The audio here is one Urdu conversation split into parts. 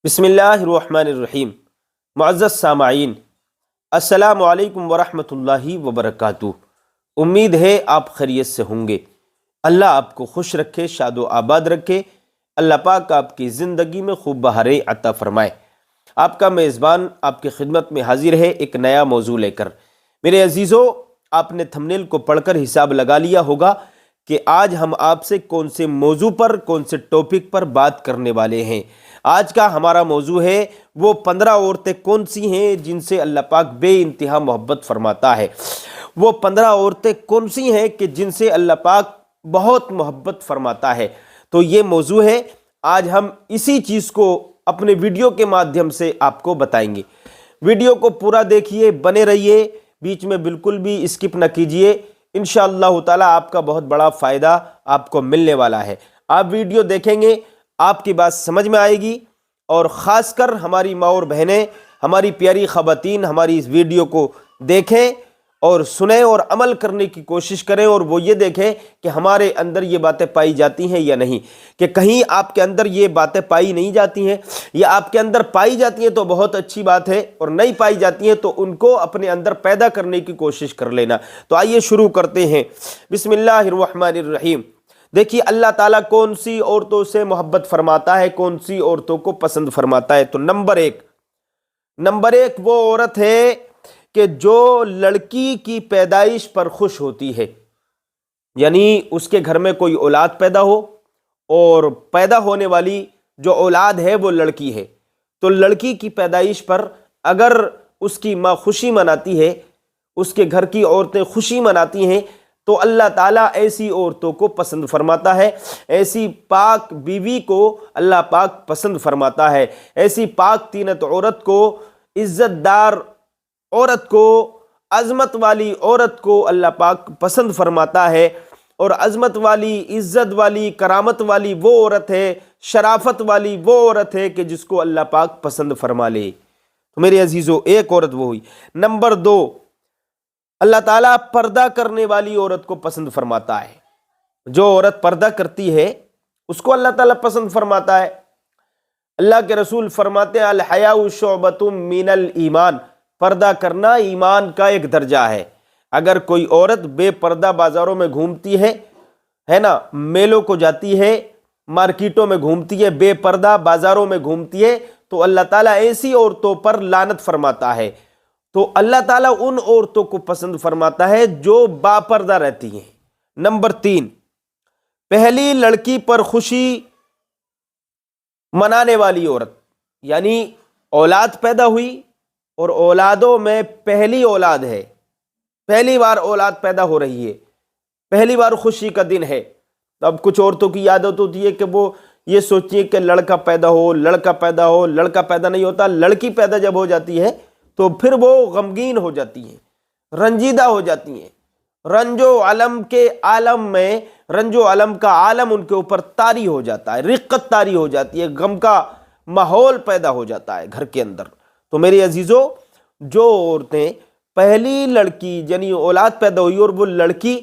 بسم اللہ الرحمن الرحیم۔ معزز سامعین، السلام علیکم ورحمۃ اللہ وبرکاتہ۔ امید ہے آپ خیریت سے ہوں گے۔ اللہ آپ کو خوش رکھے، شاد و آباد رکھے۔ اللہ پاک آپ کی زندگی میں خوب بہاریں عطا فرمائے۔ آپ کا میزبان آپ کی خدمت میں حاضر ہے ایک نیا موضوع لے کر۔ میرے عزیزو، آپ نے تھمبنیل کو پڑھ کر حساب لگا لیا ہوگا کہ آج ہم آپ سے کون سے موضوع پر، کون سے ٹاپک پر بات کرنے والے ہیں۔ آج کا ہمارا موضوع ہے وہ 15 عورتیں کون سی ہیں جن سے اللہ پاک بے انتہا محبت فرماتا ہے۔ وہ 15 عورتیں کون سی ہیں کہ جن سے اللہ پاک بہت محبت فرماتا ہے۔ تو یہ موضوع ہے، آج ہم اسی چیز کو اپنے ویڈیو کے مادھیم سے آپ کو بتائیں گے۔ ویڈیو کو پورا دیکھیے، بنے رہیے، بیچ میں بالکل بھی اسکپ نہ کیجیے۔ انشاءاللہ تعالی آپ کا بہت بڑا فائدہ آپ کو ملنے والا ہے۔ آپ ویڈیو دیکھیں گے، آپ کی بات سمجھ میں آئے گی، اور خاص کر ہماری ماں اور بہنیں، ہماری پیاری خواتین ہماری اس ویڈیو کو دیکھیں اور سنیں اور عمل کرنے کی کوشش کریں، اور وہ یہ دیکھیں کہ ہمارے اندر یہ باتیں پائی جاتی ہیں یا نہیں، کہ کہیں آپ کے اندر یہ باتیں پائی نہیں جاتی ہیں، یا آپ کے اندر پائی جاتی ہیں تو بہت اچھی بات ہے، اور نہیں پائی جاتی ہیں تو ان کو اپنے اندر پیدا کرنے کی کوشش کر لینا۔ تو آئیے شروع کرتے ہیں۔ بسم اللہ الرحمن الرحیم۔ دیکھیے اللہ تعالیٰ کون سی عورتوں سے محبت فرماتا ہے، کون سی عورتوں کو پسند فرماتا ہے۔ تو نمبر ایک وہ عورت ہے کہ جو لڑکی کی پیدائش پر خوش ہوتی ہے، یعنی اس کے گھر میں کوئی اولاد پیدا ہو، اور پیدا ہونے والی جو اولاد ہے وہ لڑکی ہے، تو لڑکی کی پیدائش پر اگر اس کی ماں خوشی مناتی ہے، اس کے گھر کی عورتیں خوشی مناتی ہیں، تو اللہ تعالیٰ ایسی عورتوں کو پسند فرماتا ہے۔ ایسی پاک بیوی کو اللہ پاک پسند فرماتا ہے۔ ایسی پاک تینت عورت کو، عزت دار عورت کو، عظمت والی عورت کو اللہ پاک پسند فرماتا ہے۔ اور عظمت والی، عزت والی، کرامت والی وہ عورت ہے، شرافت والی وہ عورت ہے کہ جس کو اللہ پاک پسند فرما لے۔ تو میرے عزیزو، ایک عورت وہ ہوئی۔ نمبر 2، اللہ تعالیٰ پردہ کرنے والی عورت کو پسند فرماتا ہے۔ جو عورت پردہ کرتی ہے اس کو اللہ تعالیٰ پسند فرماتا ہے۔ اللہ کے رسول فرماتے ہیں الحیاء شعبۃ من الایمان، پردہ کرنا ایمان کا ایک درجہ ہے۔ اگر کوئی عورت بے پردہ بازاروں میں گھومتی ہے نا، میلوں کو جاتی ہے، مارکیٹوں میں گھومتی ہے، بے پردہ بازاروں میں گھومتی ہے، تو اللہ تعالیٰ ایسی عورتوں پر لعنت فرماتا ہے۔ تو اللہ تعالیٰ ان عورتوں کو پسند فرماتا ہے جو با پردہ رہتی ہیں۔ نمبر 3، پہلی لڑکی پر خوشی منانے والی عورت، یعنی اولاد پیدا ہوئی اور اولادوں میں پہلی اولاد ہے، پہلی بار اولاد پیدا ہو رہی ہے، پہلی بار خوشی کا دن ہے۔ اب کچھ عورتوں کی عادت ہوتی ہے کہ وہ یہ سوچتی ہے کہ لڑکا پیدا ہو، لڑکا پیدا ہو، لڑکا پیدا نہیں ہوتا، لڑکی پیدا جب ہو جاتی ہے تو پھر وہ غمگین ہو جاتی ہیں، رنجیدہ ہو جاتی ہیں۔ رنج و علم کے عالم میں، رنج و علم کا عالم ان کے اوپر طاری ہو جاتا ہے، رقت طاری ہو جاتی ہے، غم کا ماحول پیدا ہو جاتا ہے گھر کے اندر۔ تو میرے عزیزو، جو عورتیں پہلی لڑکی یعنی اولاد پیدا ہوئی اور وہ لڑکی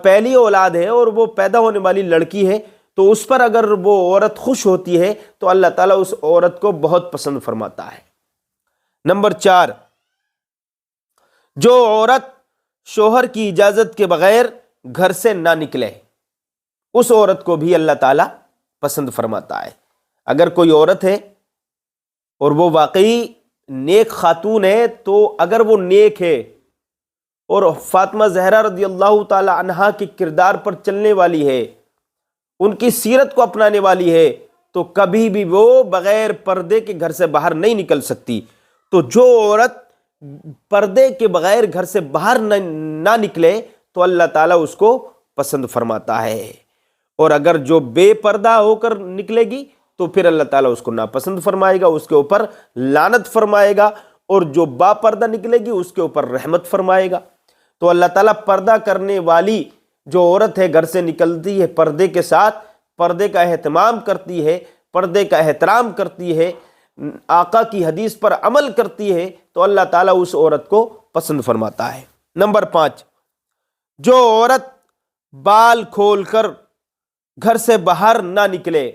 پہلی اولاد ہے اور وہ پیدا ہونے والی لڑکی ہے، تو اس پر اگر وہ عورت خوش ہوتی ہے تو اللہ تعالیٰ اس عورت کو بہت پسند فرماتا ہے۔ نمبر 4، جو عورت شوہر کی اجازت کے بغیر گھر سے نہ نکلے، اس عورت کو بھی اللہ تعالیٰ پسند فرماتا ہے۔ اگر کوئی عورت ہے اور وہ واقعی نیک خاتون ہے، تو اگر وہ نیک ہے اور فاطمہ زہرا رضی اللہ تعالی عنہا کے کردار پر چلنے والی ہے، ان کی سیرت کو اپنانے والی ہے، تو کبھی بھی وہ بغیر پردے کے گھر سے باہر نہیں نکل سکتی۔ تو جو عورت پردے کے بغیر گھر سے باہر نہ نکلے تو اللہ تعالیٰ اس کو پسند فرماتا ہے، اور اگر جو بے پردہ ہو کر نکلے گی تو پھر اللہ تعالیٰ اس کو ناپسند فرمائے گا، اس کے اوپر لعنت فرمائے گا، اور جو با پردہ نکلے گی اس کے اوپر رحمت فرمائے گا۔ تو اللہ تعالیٰ پردہ کرنے والی جو عورت ہے، گھر سے نکلتی ہے پردے کے ساتھ، پردے کا اہتمام کرتی ہے، پردے کا احترام کرتی ہے، آقا کی حدیث پر عمل کرتی ہے، تو اللہ تعالیٰ اس عورت کو پسند فرماتا ہے۔ نمبر 5، جو عورت بال کھول کر گھر سے باہر نہ نکلے۔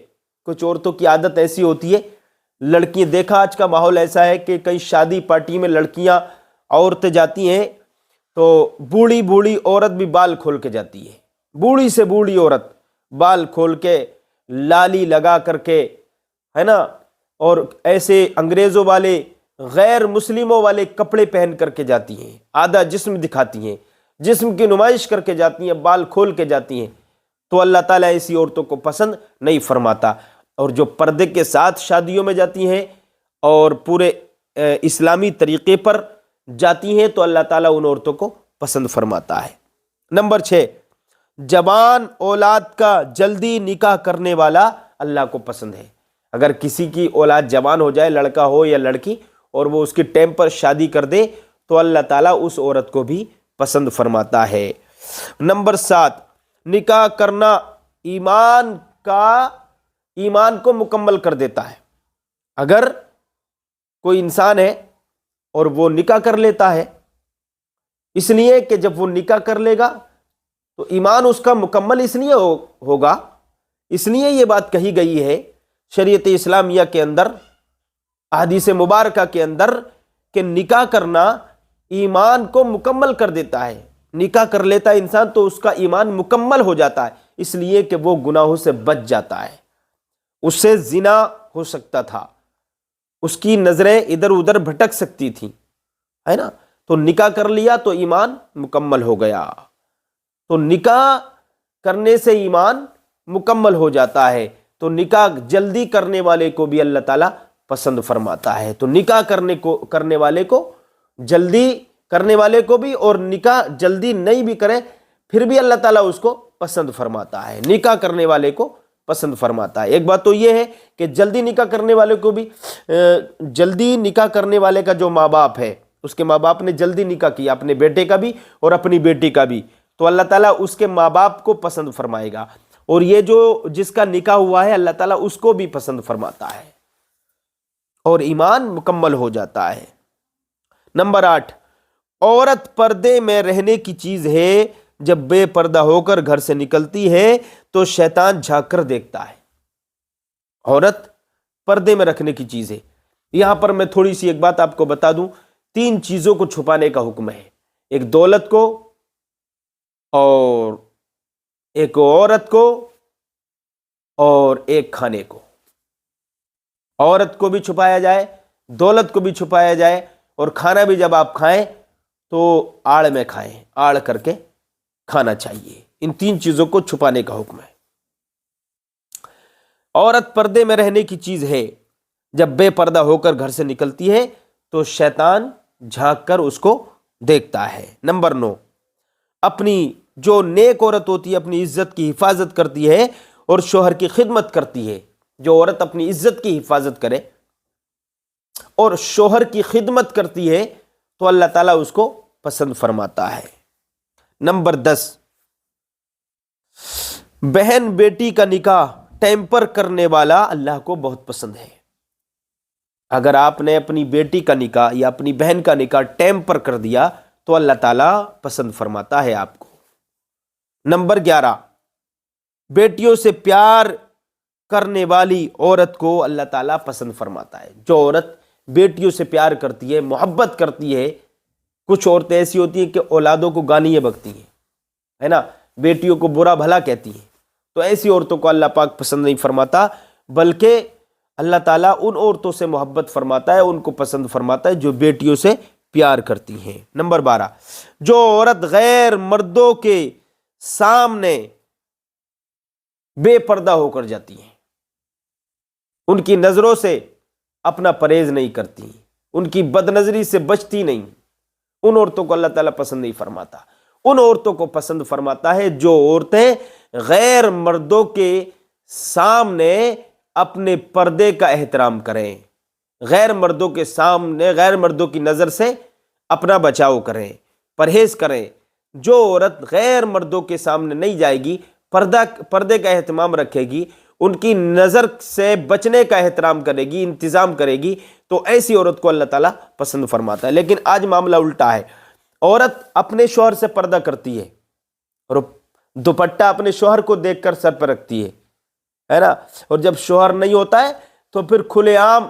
کچھ عورتوں کی عادت ایسی ہوتی ہے، لڑکیاں، دیکھا آج کا ماحول ایسا ہے کہ کئی شادی پارٹی میں لڑکیاں عورتیں جاتی ہیں تو بوڑھی بوڑھی عورت بھی بال کھول کے جاتی ہے، بوڑھی سے بوڑھی عورت بال کھول کے لالی لگا کر کے، ہے نا، اور ایسے انگریزوں والے غیر مسلموں والے کپڑے پہن کر کے جاتی ہیں، آدھا جسم دکھاتی ہیں، جسم کی نمائش کر کے جاتی ہیں، بال کھول کے جاتی ہیں، تو اللہ تعالیٰ ایسی عورتوں کو پسند نہیں فرماتا۔ اور جو پردے کے ساتھ شادیوں میں جاتی ہیں اور پورے اسلامی طریقے پر جاتی ہیں تو اللہ تعالیٰ ان عورتوں کو پسند فرماتا ہے۔ نمبر 6، جوان اولاد کا جلدی نکاح کرنے والا اللہ کو پسند ہے۔ اگر کسی کی اولاد جوان ہو جائے، لڑکا ہو یا لڑکی، اور وہ اس کے ٹائم پر شادی کر دے تو اللہ تعالیٰ اس عورت کو بھی پسند فرماتا ہے۔ نمبر 7، نکاح کرنا ایمان کو مکمل کر دیتا ہے۔ اگر کوئی انسان ہے اور وہ نکاح کر لیتا ہے، اس لیے کہ جب وہ نکاح کر لے گا تو ایمان اس کا مکمل اس لیے ہوگا، اس لیے یہ بات کہی گئی ہے شریعت اسلامیہ کے اندر، احادیث مبارکہ کے اندر، کہ نکاح کرنا ایمان کو مکمل کر دیتا ہے۔ نکاح کر لیتا ہے انسان تو اس کا ایمان مکمل ہو جاتا ہے، اس لیے کہ وہ گناہوں سے بچ جاتا ہے۔ اس سے زنا ہو سکتا تھا، اس کی نظریں ادھر ادھر بھٹک سکتی تھیں، ہے نا، تو نکاح کر لیا تو ایمان مکمل ہو گیا۔ تو نکاح کرنے سے ایمان مکمل ہو جاتا ہے، تو نکاح جلدی کرنے والے کو بھی اللہ تعالیٰ پسند فرماتا ہے۔ تو نکاح کرنے والے کو جلدی کرنے والے کو بھی، اور نکاح جلدی نہیں بھی کرے پھر بھی اللہ تعالیٰ اس کو پسند فرماتا ہے، نکاح کرنے والے کو پسند فرماتا ہے۔ ایک بات تو یہ ہے کہ جلدی نکاح کرنے والے کو بھی، جلدی نکاح کرنے والے کا جو ماں باپ ہے، اس کے ماں باپ نے جلدی نکاح کیا اپنے بیٹے کا بھی اور اپنی بیٹی کا بھی، تو اللہ تعالیٰ اس کے ماں باپ کو پسند فرمائے گا، اور یہ جو جس کا نکاح ہوا ہے اللہ تعالیٰ اس کو بھی پسند فرماتا ہے اور ایمان مکمل ہو جاتا ہے۔ نمبر 8، عورت پردے میں رہنے کی چیز ہے، جب بے پردہ ہو کر گھر سے نکلتی ہے تو شیطان جھانک کر دیکھتا ہے۔ عورت پردے میں رکھنے کی چیز ہے۔ یہاں پر میں تھوڑی سی ایک بات آپ کو بتا دوں، 3 چیزوں کو چھپانے کا حکم ہے، ایک دولت کو، اور ایک عورت کو، اور ایک کھانے کو۔ عورت کو بھی چھپایا جائے، دولت کو بھی چھپایا جائے، اور کھانا بھی جب آپ کھائیں تو آڑ میں کھائیں، آڑ کر کے کھانا چاہیے۔ ان 3 چیزوں کو چھپانے کا حکم ہے۔ عورت پردے میں رہنے کی چیز ہے، جب بے پردہ ہو کر گھر سے نکلتی ہے تو شیطان جھانک کر اس کو دیکھتا ہے۔ نمبر 9، اپنی جو نیک عورت ہوتی ہے اپنی عزت کی حفاظت کرتی ہے اور شوہر کی خدمت کرتی ہے۔ جو عورت اپنی عزت کی حفاظت کرے اور شوہر کی خدمت کرتی ہے تو اللہ تعالیٰ اس کو پسند فرماتا ہے۔ نمبر 10، بہن بیٹی کا نکاح ٹیمپر کرنے والا اللہ کو بہت پسند ہے۔ اگر آپ نے اپنی بیٹی کا نکاح یا اپنی بہن کا نکاح ٹیمپر کر دیا تو اللہ تعالیٰ پسند فرماتا ہے آپ کو۔ نمبر 11، بیٹیوں سے پیار کرنے والی عورت کو اللہ تعالیٰ پسند فرماتا ہے۔ جو عورت بیٹیوں سے پیار کرتی ہے، محبت کرتی ہے، کچھ عورتیں ایسی ہوتی ہیں کہ اولادوں کو گالیاں بکتی ہیں، ہے نا، بیٹیوں کو برا بھلا کہتی ہیں، تو ایسی عورتوں کو اللہ پاک پسند نہیں فرماتا، بلکہ اللہ تعالیٰ ان عورتوں سے محبت فرماتا ہے، ان کو پسند فرماتا ہے جو بیٹیوں سے پیار کرتی ہیں۔ نمبر 12، جو عورت غیر مردوں کے سامنے بے پردہ ہو کر جاتی ہیں، ان کی نظروں سے اپنا پرہیز نہیں کرتی، ان کی بد نظری سے بچتی نہیں، ان عورتوں کو اللہ تعالیٰ پسند نہیں فرماتا۔ ان عورتوں کو پسند فرماتا ہے جو عورتیں غیر مردوں کے سامنے اپنے پردے کا احترام کریں، غیر مردوں کے سامنے، غیر مردوں کی نظر سے اپنا بچاؤ کریں، پرہیز کریں۔ جو عورت غیر مردوں کے سامنے نہیں جائے گی، پردے کا اہتمام رکھے گی، ان کی نظر سے بچنے کا احترام کرے گی، انتظام کرے گی، تو ایسی عورت کو اللہ تعالیٰ پسند فرماتا ہے۔ لیکن آج معاملہ الٹا ہے، عورت اپنے شوہر سے پردہ کرتی ہے اور دوپٹہ اپنے شوہر کو دیکھ کر سر پر رکھتی ہے نا، اور جب شوہر نہیں ہوتا ہے تو پھر کھلے عام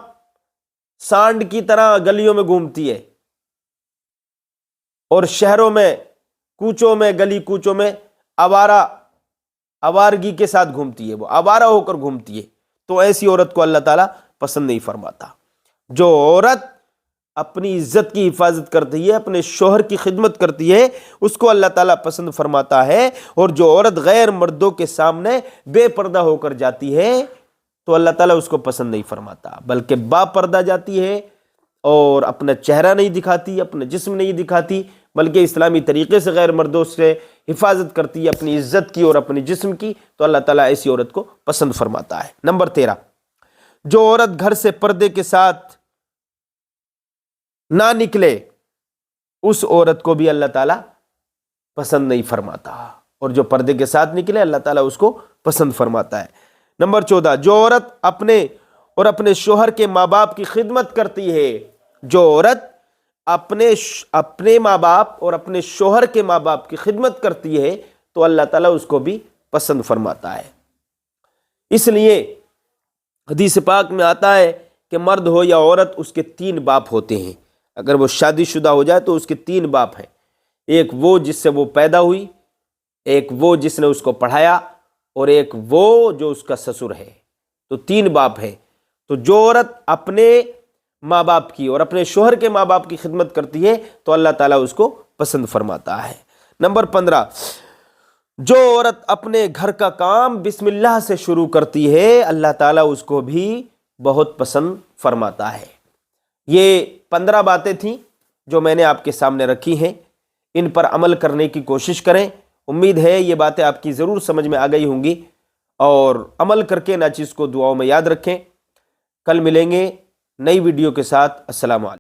سانڈ کی طرح گلیوں میں گھومتی ہے، اور شہروں میں، کوچوں میں، گلی کوچوں میں آوارگی کے ساتھ گھومتی ہے، وہ آوارہ ہو کر گھومتی ہے، تو ایسی عورت کو اللہ تعالیٰ پسند نہیں فرماتا۔ جو عورت اپنی عزت کی حفاظت کرتی ہے، اپنے شوہر کی خدمت کرتی ہے، اس کو اللہ تعالیٰ پسند فرماتا ہے۔ اور جو عورت غیر مردوں کے سامنے بے پردہ ہو کر جاتی ہے تو اللہ تعالیٰ اس کو پسند نہیں فرماتا، بلکہ با پردہ جاتی ہے اور اپنا چہرہ نہیں دکھاتی، اپنا جسم نہیں دکھاتی، بلکہ اسلامی طریقے سے غیر مردوں سے حفاظت کرتی ہے اپنی عزت کی اور اپنے جسم کی، تو اللہ تعالیٰ ایسی عورت کو پسند فرماتا ہے۔ نمبر 13، جو عورت گھر سے پردے کے ساتھ نہ نکلے، اس عورت کو بھی اللہ تعالیٰ پسند نہیں فرماتا، اور جو پردے کے ساتھ نکلے اللہ تعالیٰ اس کو پسند فرماتا ہے۔ نمبر 14، جو عورت اپنے شوہر کے ماں باپ کی خدمت کرتی ہے، جو عورت اپنے ماں باپ اور اپنے شوہر کے ماں باپ کی خدمت کرتی ہے تو اللہ تعالیٰ اس کو بھی پسند فرماتا ہے۔ اس لیے حدیث پاک میں آتا ہے کہ مرد ہو یا عورت، اس کے 3 باپ ہوتے ہیں۔ اگر وہ شادی شدہ ہو جائے تو اس کے 3 باپ ہیں، ایک وہ جس سے وہ پیدا ہوئی، ایک وہ جس نے اس کو پڑھایا، اور ایک وہ جو اس کا سسر ہے، تو 3 باپ ہیں۔ تو جو عورت اپنے ماں باپ کی اور اپنے شوہر کے ماں باپ کی خدمت کرتی ہے تو اللہ تعالیٰ اس کو پسند فرماتا ہے۔ نمبر 15، جو عورت اپنے گھر کا کام بسم اللہ سے شروع کرتی ہے اللہ تعالیٰ اس کو بھی بہت پسند فرماتا ہے۔ یہ 15 باتیں تھیں جو میں نے آپ کے سامنے رکھی ہیں، ان پر عمل کرنے کی کوشش کریں۔ امید ہے یہ باتیں آپ کی ضرور سمجھ میں آ گئی ہوں گی، اور عمل کر کے نہ چیز کو دعاؤں میں یاد رکھیں۔ کل ملیں گے نئی ویڈیو کے ساتھ۔ السلام علیکم۔